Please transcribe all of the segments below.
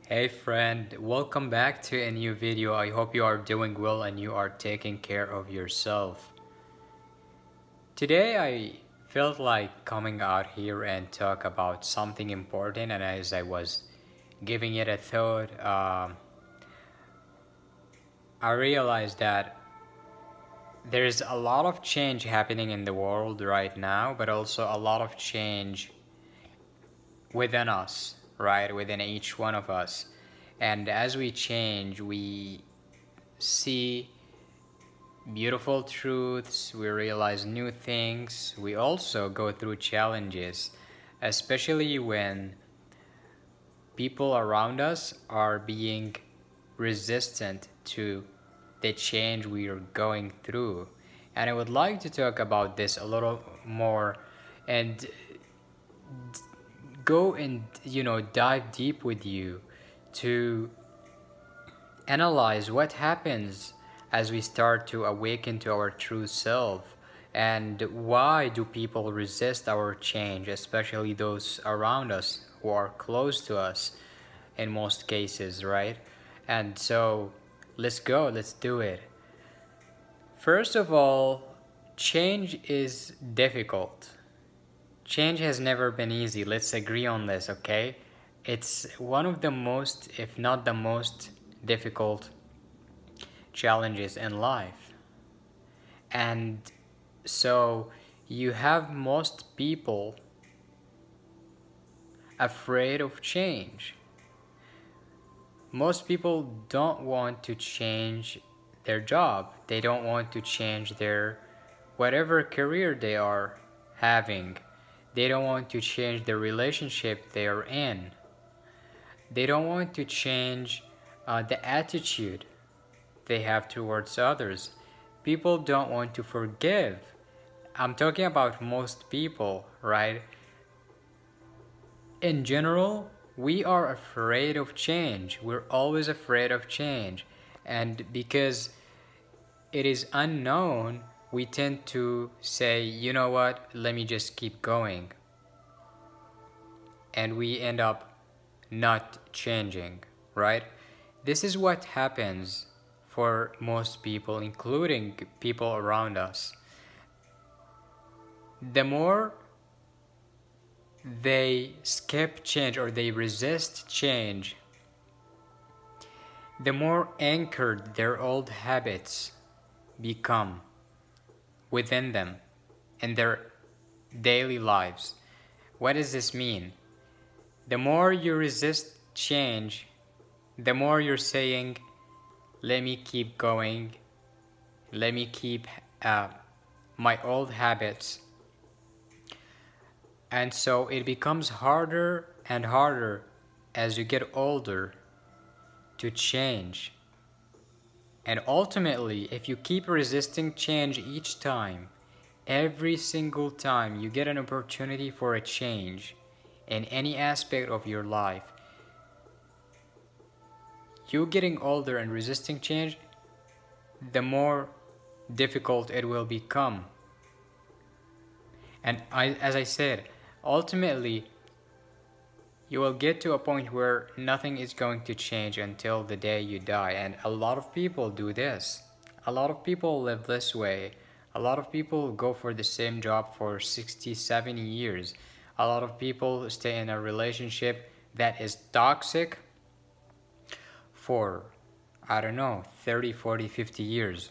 Hey friend, welcome back to a new video. I hope you are doing well and you are taking care of yourself. Today I felt like coming out here and talk about something important, and as I was giving it a thought, I realized that there's a lot of change happening in the world right now, but also a lot of change within us, right? Within each one of us. And as we change, we see beautiful truths, we realize new things, we also go through challenges, especially when people around us are being resistant to the change we are going through. And I would like to talk about this a little more and go and dive deep with you to analyze what happens as we start to awaken to our true self, and why do people resist our change, especially those around us who are close to us in most cases, right? And so let's do it. First of all, change is difficult. Change has never been easy. Let's agree on this, okay? It's one of the most, if not the most, difficult challenges in life. And so you have most people afraid of change. Most people don't want to change their job. They don't want to change their whatever career they are having. They don't want to change the relationship they are in. They don't want to change the attitude they have towards others. People don't want to forgive. I'm talking about most people, right? In general, we are afraid of change. We're always afraid of change. And because it is unknown, we tend to say, you know what, let me just keep going. And we end up not changing, right? This is what happens for most people, including people around us. The more they skip change or they resist change, the more anchored their old habits become within them in their daily lives. What does this mean? The more you resist change, the more you're saying, let me keep going, let me keep my old habits. And so it becomes harder and harder as you get older to change. And ultimately, if you keep resisting change each time, every single time you get an opportunity for a change in any aspect of your life, you getting older and resisting change, the more difficult it will become. And as I said, ultimately, you will get to a point where nothing is going to change until the day you die. And a lot of people do this. A lot of people live this way. A lot of people go for the same job for 60, 70 years. A lot of people stay in a relationship that is toxic for, I don't know, 30, 40, 50 years.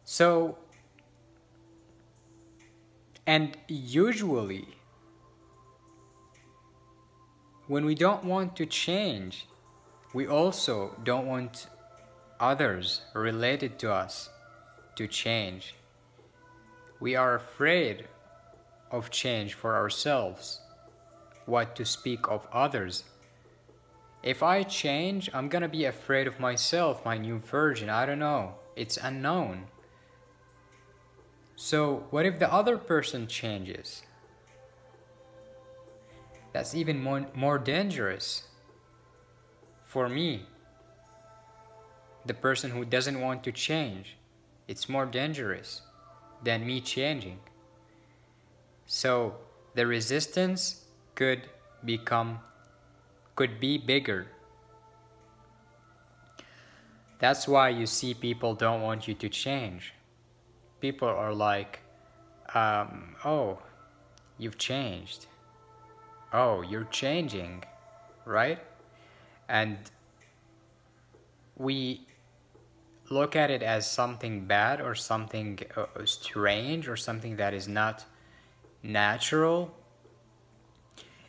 So, and usually, when we don't want to change, we also don't want others related to us to change. We are afraid of change for ourselves. What to speak of others? If I change, I'm gonna be afraid of myself, my new version. I don't know. It's unknown. So what if the other person changes? That's even more dangerous for me. The person who doesn't want to change, it's more dangerous than me changing. So the resistance could become could be bigger. That's why you see people don't want you to change. People are like, oh, you've changed. Oh, you're changing, right? And we look at it as something bad or something strange or something that is not natural,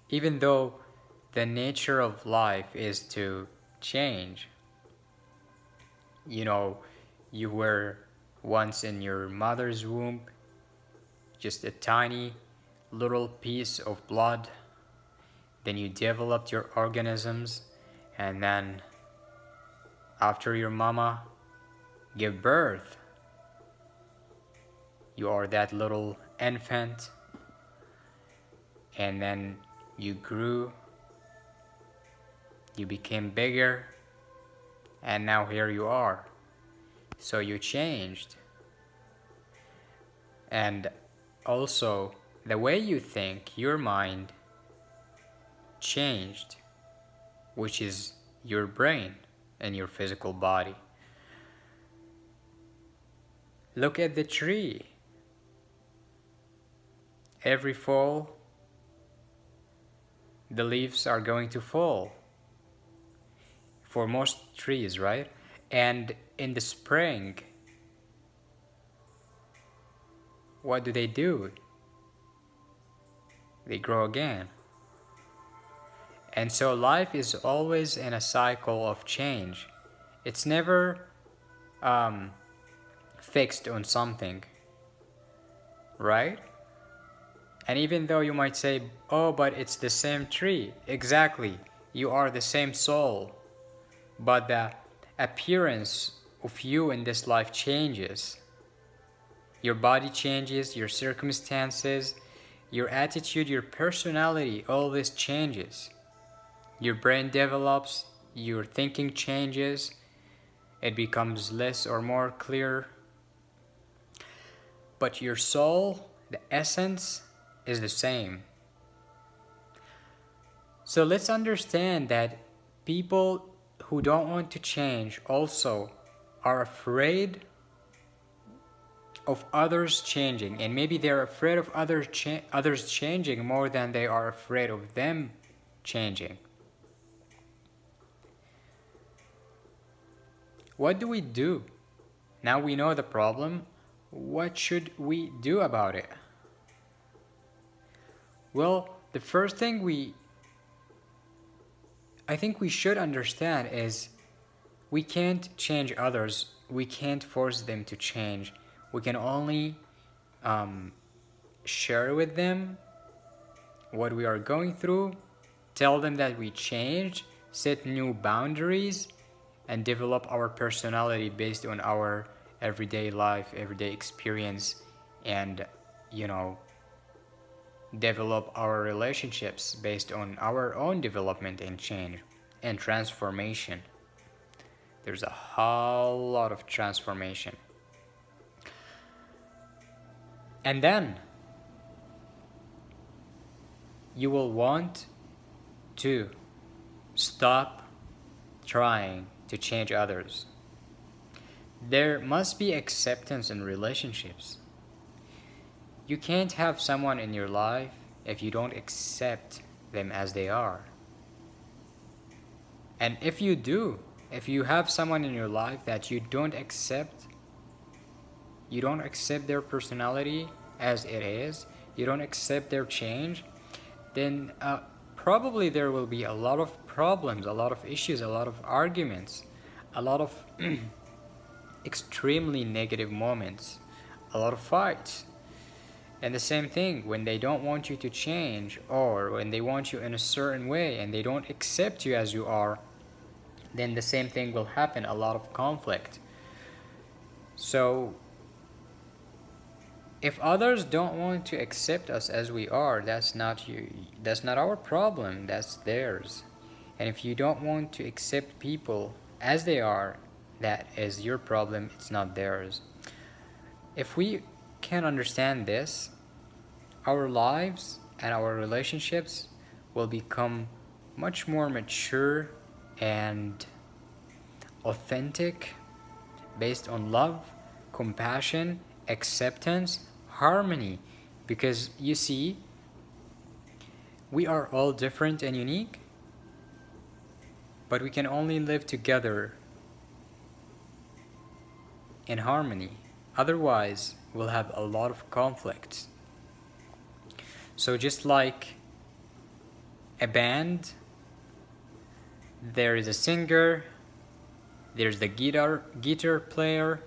even though the nature of life is to change. You know, you were once in your mother's womb, just a tiny little piece of blood. Then you developed your organisms, and then after your mama gave birth, you are that little infant, and then you grew, you became bigger, and now here you are. So you changed. And also, the way you think, your mind changed, which is your brain and your physical body. Look at the tree. Every fall, the leaves are going to fall for most trees, right? And in the spring, what do? They grow again. And so life is always in a cycle of change. It's never fixed on something, right? And even though you might say, oh, but it's the same tree. Exactly, you are the same soul. But the appearance of you in this life changes. Your body changes, your circumstances, your attitude, your personality, all this changes. Your brain develops, your thinking changes, it becomes less or more clear. But your soul, the essence, is the same. So let's understand that people who don't want to change also are afraid of others changing, and maybe they're afraid of others changing more than they are afraid of them changing. What do we do? Now we know the problem. What should we do about it? Well, the first thing I think we should understand is we can't change others. We can't force them to change. We can only share with them what we are going through, tell them that we changed, set new boundaries, and develop our personality based on our everyday life, everyday experience, and, you know, develop our relationships based on our own development and change and transformation. There's a whole lot of transformation. And then you will want to stop trying to change others. There must be acceptance in relationships. You can't have someone in your life if you don't accept them as they are. And if you do, if you have someone in your life that you don't accept their personality as it is, you don't accept their change, then probably there will be a lot of problems, a lot of issues, a lot of arguments, a lot of extremely negative moments, a lot of fights. And the same thing, when they don't want you to change, or when they want you in a certain way and they don't accept you as you are, then the same thing will happen, a lot of conflict. So if others don't want to accept us as we are, that's not our problem, that's theirs. And if you don't want to accept people as they are, that is your problem, it's not theirs. If we can understand this, our lives and our relationships will become much more mature and authentic, based on love, compassion, acceptance, harmony. Because you see, we are all different and unique, but we can only live together in harmony. Otherwise, we'll have a lot of conflicts. So just like a band, there is a singer, there's the guitar player,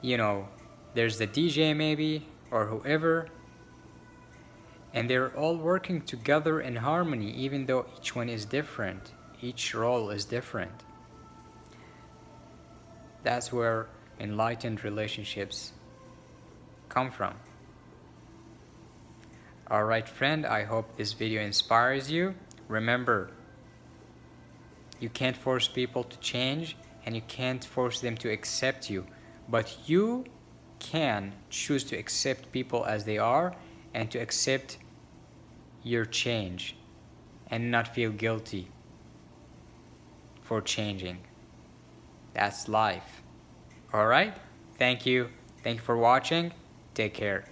you know, there's the DJ maybe, or whoever, and they're all working together in harmony, even though each one is different, each role is different. That's where enlightened relationships come from. Alright friend, I hope this video inspires you. Remember, you can't force people to change, and you can't force them to accept you, but you can choose to accept people as they are and to accept your change and not feel guilty for changing. That's life. Alright? Thank you. Thank you for watching. Take care.